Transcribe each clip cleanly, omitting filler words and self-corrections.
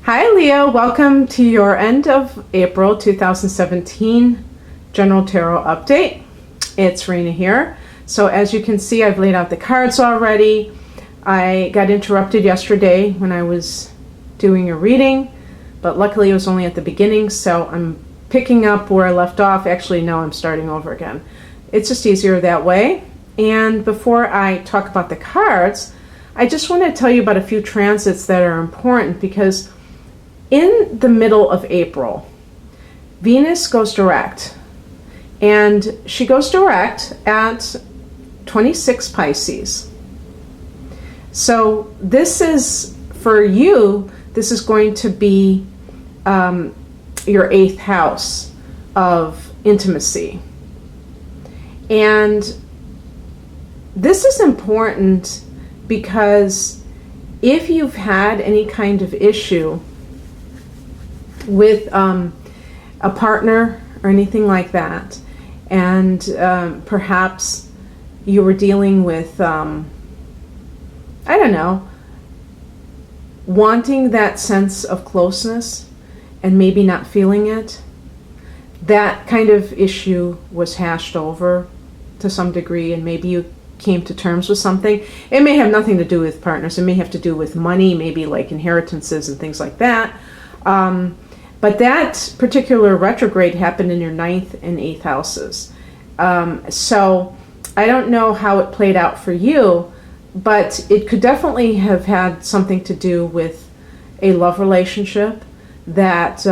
Hi Leo, welcome to your end of April 2017 General Tarot Update. It's Rena here. So as you can see, I've laid out the cards already. I got interrupted yesterday when I was doing a reading, but luckily it was only at the beginning, so I'm picking up where I left off. Actually, no, I'm starting over again. It's just easier that way. And before I talk about the cards, I just want to tell you about a few transits that are important because in the middle of April, Venus goes direct, and she goes direct at 26 Pisces. So this is, for you, this is going to be your 8th house of intimacy. And this is important because if you've had any kind of issue with a partner or anything like that, and perhaps you were dealing with, I don't know, wanting that sense of closeness and maybe not feeling it, that kind of issue was hashed over to some degree, and maybe you came to terms with something. It may have nothing to do with partners. It may have to do with money, maybe like inheritances and things like that. But that particular retrograde happened in your 9th and 8th houses. So I don't know how it played out for you, but it could definitely have had something to do with a love relationship that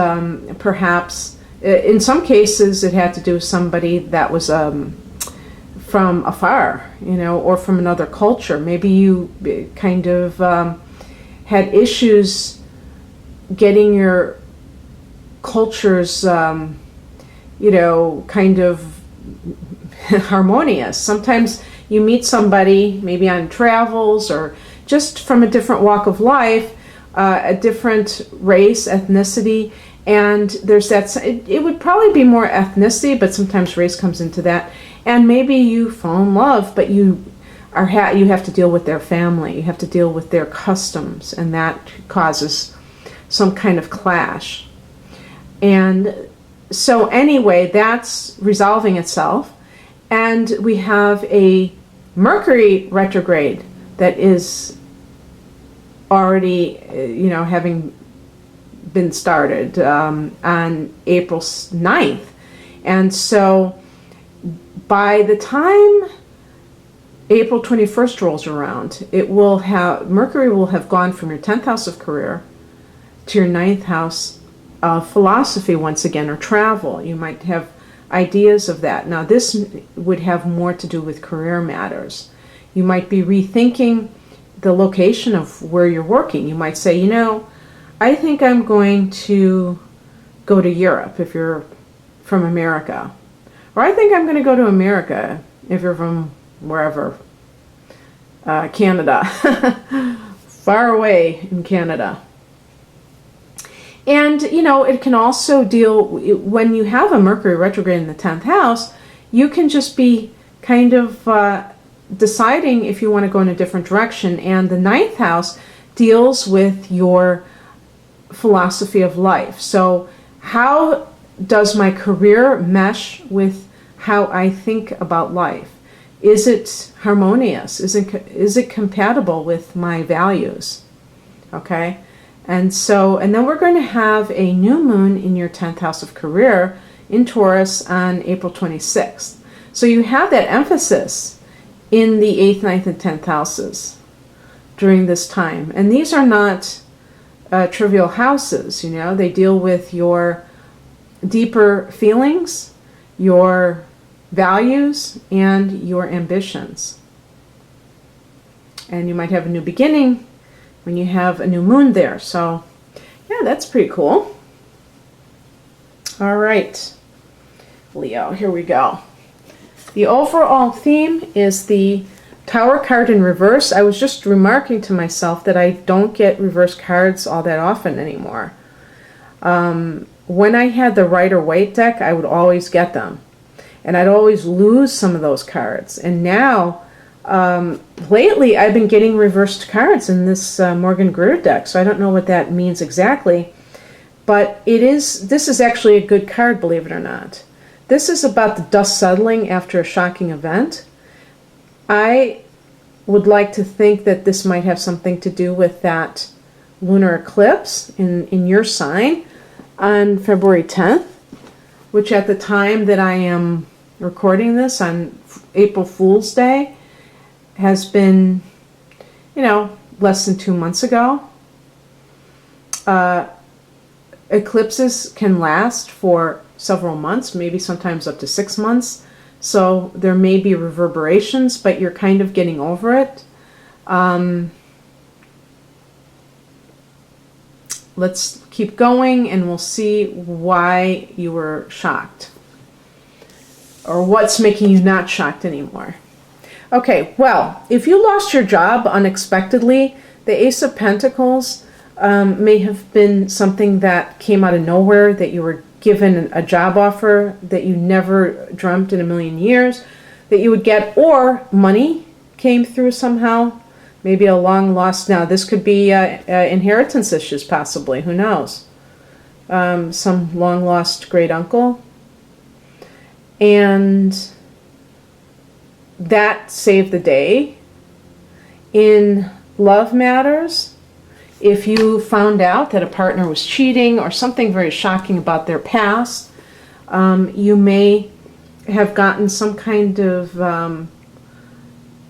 perhaps, in some cases, it had to do with somebody that was from afar, or from another culture. Maybe you kind of had issues getting your cultures, kind of harmonious. Sometimes you meet somebody, maybe on travels or just from a different walk of life, a different race, ethnicity, and there's that. It would probably be more ethnicity, but sometimes race comes into that. And maybe you fall in love, but you have to deal with their family. You have to deal with their customs, and that causes some kind of clash. And so anyway, that's resolving itself. And we have a Mercury retrograde that is already, having been started on April 9th. And so by the time April 21st rolls around, Mercury will have gone from your 10th house of career to your 9th house of philosophy once again, or travel. You might have ideas of that. Now this would have more to do with career matters. You might be rethinking the location of where you're working. You might say, I think I'm going to go to Europe if you're from America. Or I think I'm going to go to America if you're from wherever, Canada, far away in Canada. And, it can also deal, when you have a Mercury retrograde in the 10th house, you can just be kind of deciding if you want to go in a different direction. And the 9th house deals with your philosophy of life. So how does my career mesh with how I think about life? Is it harmonious? Is it compatible with my values? Okay? And then we're going to have a new moon in your 10th house of career in Taurus on April 26th. So you have that emphasis in the 8th, 9th, and 10th houses during this time. And these are not trivial houses, They deal with your deeper feelings, your values, and your ambitions. And you might have a new beginning when you have a new moon there. So yeah, that's pretty cool. All right, Leo, here we go. The overall theme is the Tower card in reverse. I was just remarking to myself that I don't get reverse cards all that often anymore. When I had the Rider-Waite deck, I would always get them. And I'd always lose some of those cards. And now Lately, I've been getting reversed cards in this Morgan Greer deck, so I don't know what that means exactly. But this is actually a good card, believe it or not. This is about the dust settling after a shocking event. I would like to think that this might have something to do with that lunar eclipse in your sign on February 10th, which at the time that I am recording this on April Fool's Day has been, less than 2 months ago. Eclipses can last for several months, maybe sometimes up to 6 months. So there may be reverberations, but you're kind of getting over it. Let's keep going and we'll see why you were shocked. Or what's making you not shocked anymore. Okay, well, if you lost your job unexpectedly, the Ace of Pentacles may have been something that came out of nowhere, that you were given a job offer that you never dreamt in a million years that you would get, or money came through somehow, maybe a long lost, now this could be inheritance issues possibly, who knows, some long lost great uncle, and that saved the day. In love matters, if you found out that a partner was cheating or something very shocking about their past, you may have gotten some kind of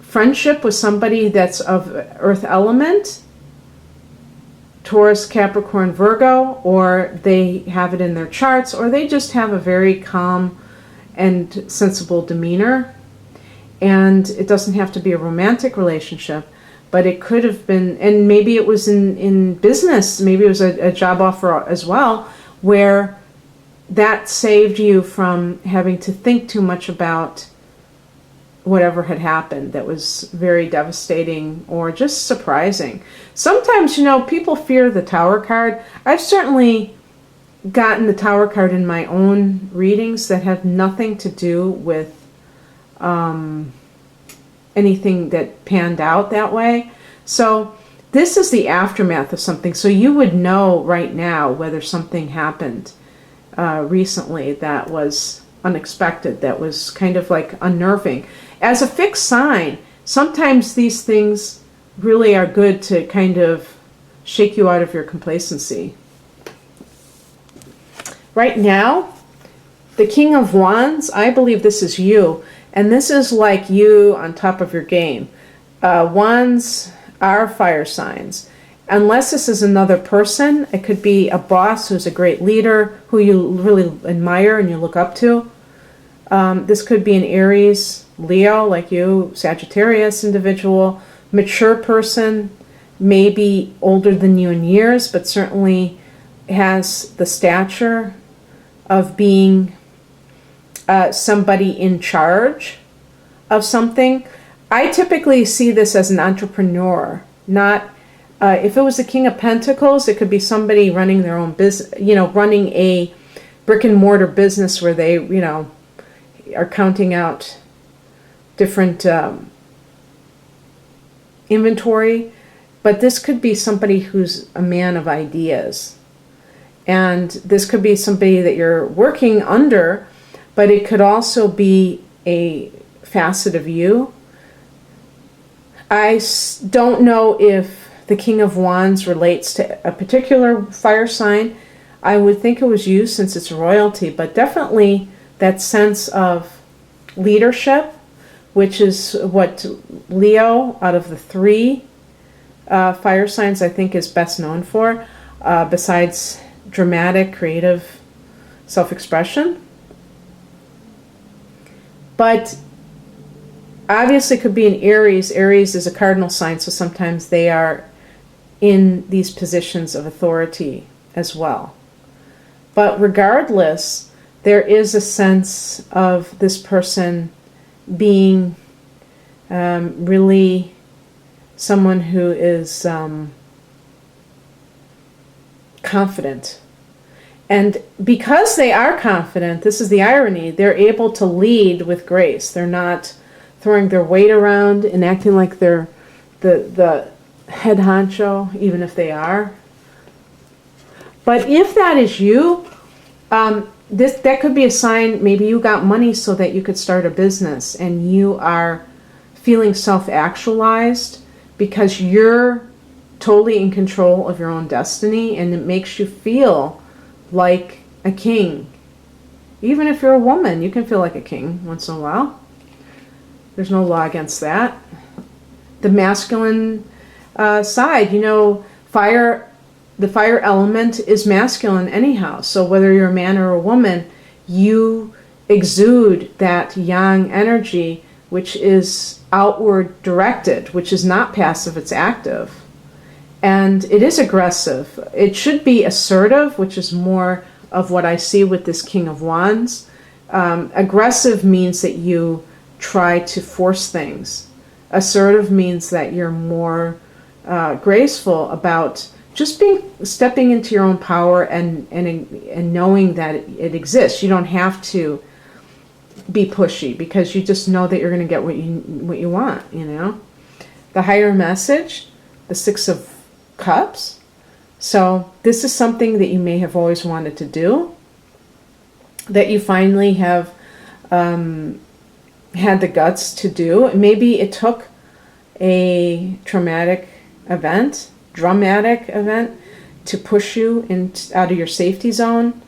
friendship with somebody that's of earth element, Taurus, Capricorn, Virgo, or they have it in their charts, or they just have a very calm and sensible demeanor. And it doesn't have to be a romantic relationship, but it could have been, and maybe it was in business, maybe it was a job offer as well, where that saved you from having to think too much about whatever had happened that was very devastating or just surprising. Sometimes, people fear the Tower card. I've certainly gotten the Tower card in my own readings that have nothing to do with anything that panned out that way. So this is the aftermath of something. So you would know right now whether something happened recently that was unexpected, that was kind of like unnerving. As a fixed sign, sometimes these things really are good to kind of shake you out of your complacency. Right now, the King of Wands, I believe this is you. And this is like you on top of your game. Wands are fire signs. Unless this is another person, it could be a boss who's a great leader, who you really admire and you look up to. This could be an Aries, Leo, like you, Sagittarius individual, mature person, maybe older than you in years, but certainly has the stature of being somebody in charge of something. I typically see this as an entrepreneur, not if it was the King of Pentacles, it could be somebody running their own business, running a brick and mortar business where they, are counting out different inventory. But this could be somebody who's a man of ideas. And this could be somebody that you're working under, but it could also be a facet of you. I don't know if the King of Wands relates to a particular fire sign. I would think it was you since it's royalty, but definitely that sense of leadership, which is what Leo, out of the three fire signs, I think is best known for, besides dramatic, creative self-expression. But obviously it could be an Aries. Aries is a cardinal sign, so sometimes they are in these positions of authority as well. But regardless, there is a sense of this person being really someone who is confident. And because they are confident, this is the irony, they're able to lead with grace. They're not throwing their weight around and acting like they're the head honcho, even if they are. But if that is you, that could be a sign. Maybe you got money so that you could start a business, and you are feeling self-actualized because you're totally in control of your own destiny, and it makes you feel like a king. Even if you're a woman, you can feel like a king once in a while. There's no law against that. The masculine side, the fire element is masculine anyhow. So whether you're a man or a woman, you exude that yang energy, which is outward directed, which is not passive, it's active. And it is aggressive. It should be assertive, which is more of what I see with this King of Wands. Aggressive means that you try to force things. Assertive means that you're more graceful about just stepping into your own power and knowing that it exists. You don't have to be pushy because you just know that you're going to get what you want. The higher message, the Six of Cups. So this is something that you may have always wanted to do, that you finally have had the guts to do. Maybe it took a dramatic event to push you out of your safety zone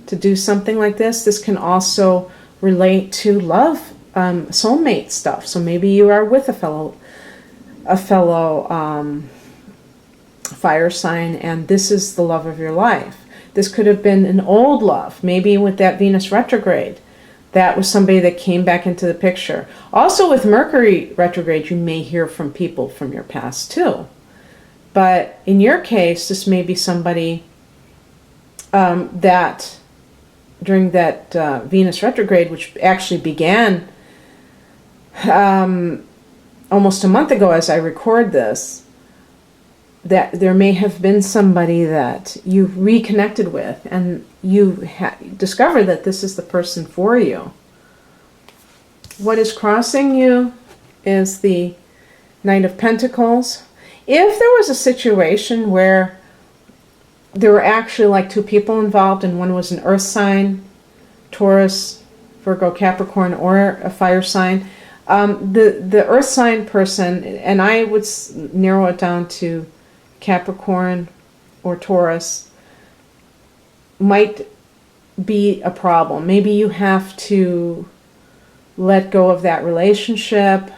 to do something like this. This can also relate to love, soulmate stuff. So maybe you are with a fellow fire sign, and this is the love of your life. This could have been an old love, maybe with that Venus retrograde. That was somebody that came back into the picture. Also with Mercury retrograde, you may hear from people from your past too. But in your case, this may be somebody that during that Venus retrograde, which actually began almost a month ago as I record this, that there may have been somebody that you reconnected with and you discovered that this is the person for you. What is crossing you is the Knight of Pentacles. If there was a situation where there were actually like two people involved and one was an earth sign, Taurus, Virgo, Capricorn, or a fire sign, the earth sign person, and I would narrow it down to Capricorn or Taurus, might be a problem. Maybe you have to let go of that relationship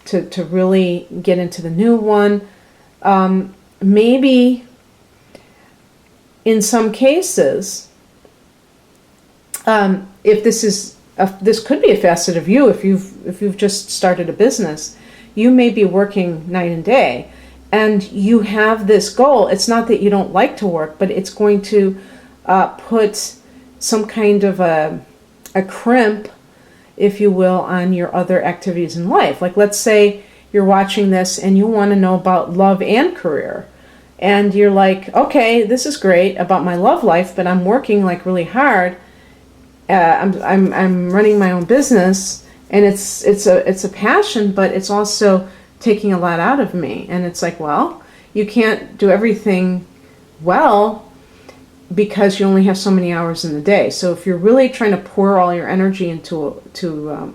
to really get into the new one. Maybe in some cases, if this could be a facet of you, if you've just started a business, you may be working night and day, and you have this goal. It's not that you don't like to work, but it's going to put some kind of a crimp, if you will, on your other activities in life. Like, let's say you're watching this and you want to know about love and career, and you're like, okay, this is great about my love life, but I'm working like really hard. I'm running my own business, and it's a passion, but it's also taking a lot out of me. And it's like, well, you can't do everything well because you only have so many hours in the day. So if you're really trying to pour all your energy into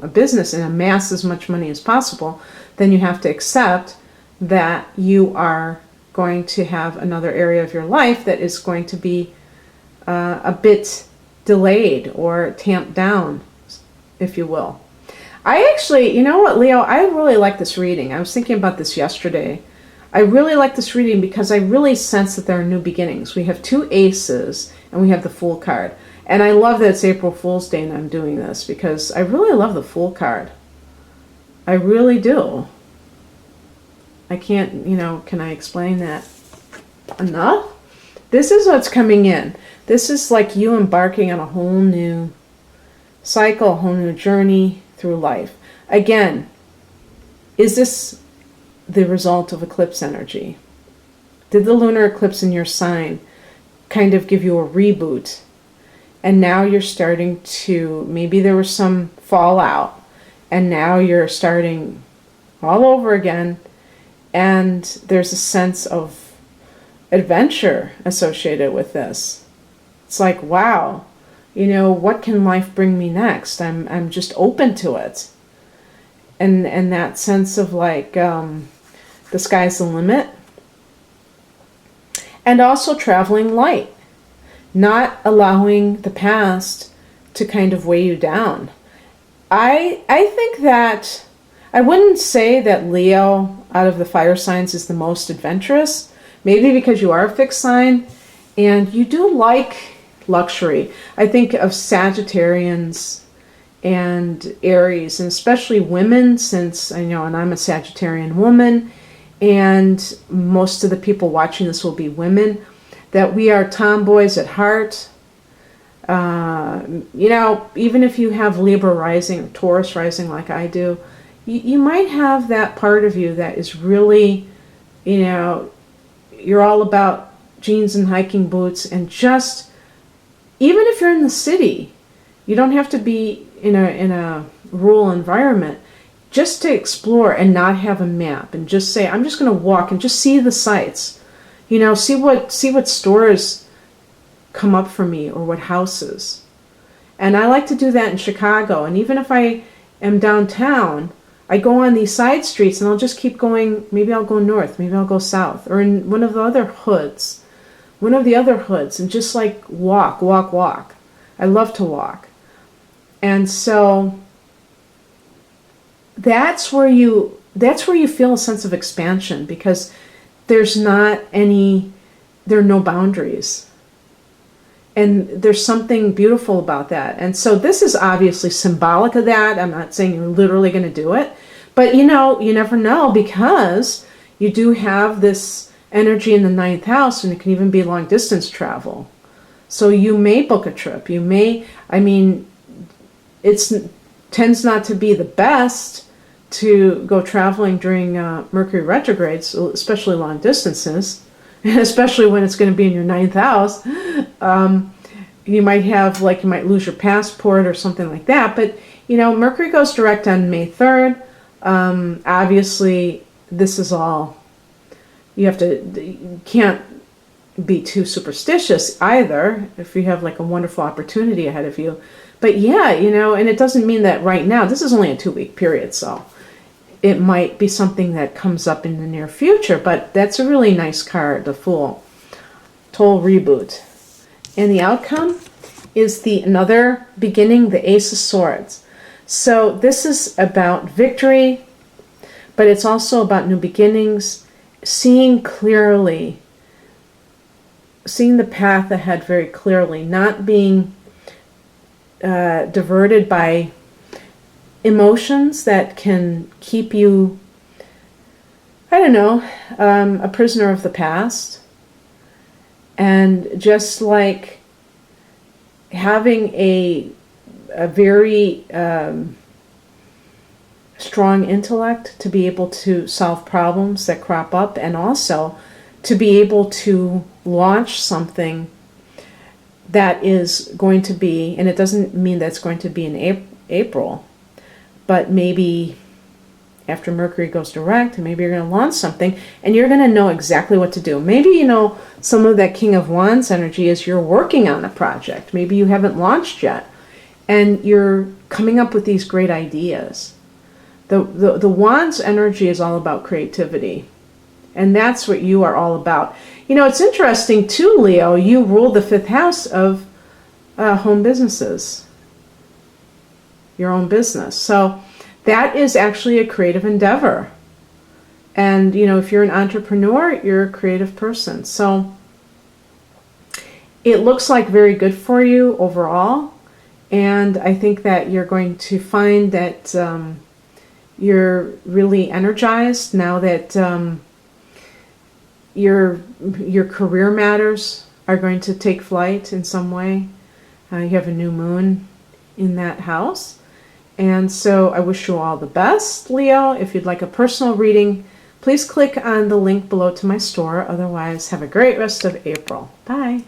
a business and amass as much money as possible, then you have to accept that you are going to have another area of your life that is going to be a bit delayed or tamped down, if you will. I actually, you know what, Leo, I really like this reading. I was thinking about this yesterday. I really like this reading because I really sense that there are new beginnings. We have two aces and we have the Fool card. And I love that it's April Fool's Day and I'm doing this because I really love the Fool card. I really do. I can't, can I explain that enough? This is what's coming in. This is like you embarking on a whole new cycle, a whole new journey through life. Again, is this the result of eclipse energy? Did the lunar eclipse in your sign kind of give you a reboot? And now you're starting to, maybe there was some fallout, and now you're starting all over again, and there's a sense of adventure associated with this. It's like, wow, you know, what can life bring me next? I'm just open to it. And that sense of like, the sky's the limit. And also traveling light, not allowing the past to kind of weigh you down. I think that I wouldn't say that Leo out of the fire signs is the most adventurous, maybe because you are a fixed sign and you do like luxury. I think of Sagittarians and Aries, and especially women, since I know, and I'm a Sagittarian woman, and most of the people watching this will be women, that we are tomboys at heart. You know, even if you have Libra rising or Taurus rising like I do, you might have that part of you that is really, you know, you're all about jeans and hiking boots, and just, even if you're in the city, you don't have to be in a rural environment, just to explore and not have a map and just say, I'm just going to walk and just see the sights, you know, see what stores come up for me or what houses. And I like to do that in Chicago. And even if I am downtown, I go on these side streets and I'll just keep going. Maybe I'll go north, maybe I'll go south, or in one of the other hoods, and just like walk. I love to walk. And so that's where you feel a sense of expansion, because there are no boundaries. And there's something beautiful about that. And so this is obviously symbolic of that. I'm not saying you're literally going to do it, but you know, you never know, because you do have this energy in the 9th house, and it can even be long distance travel. So you may book a trip. You may, I mean, it tends not to be the best to go traveling during Mercury retrogrades, especially long distances, especially when it's going to be in your 9th house. You might lose your passport or something like that. But, you know, Mercury goes direct on May 3rd. Obviously, this is all, you can't be too superstitious either if you have like a wonderful opportunity ahead of you. But yeah, you know, and it doesn't mean that right now, this is only a 2-week period, so it might be something that comes up in the near future, but that's a really nice card, the Fool. Total reboot. And the outcome is another beginning, the Ace of Swords. So this is about victory, but it's also about new beginnings, seeing clearly, seeing the path ahead very clearly, not being diverted by emotions that can keep you, I don't know, a prisoner of the past. And just like having a very strong intellect to be able to solve problems that crop up, and also to be able to launch something that is going to be, and it doesn't mean that's going to be in April, but maybe after Mercury goes direct, and maybe you're going to launch something and you're going to know exactly what to do. Maybe, you know, some of that King of Wands energy is you're working on a project. Maybe you haven't launched yet, and you're coming up with these great ideas. The Wands energy is all about creativity, and that's what you are all about. You know, it's interesting too, Leo, you rule the 5th house of home businesses, your own business. So that is actually a creative endeavor. And, you know, if you're an entrepreneur, you're a creative person. So it looks like very good for you overall. And I think that you're going to find that you're really energized now that your career matters are going to take flight in some way. You have a new moon in that house. And so I wish you all the best, Leo. If you'd like a personal reading, please click on the link below to my store. Otherwise, have a great rest of April. Bye.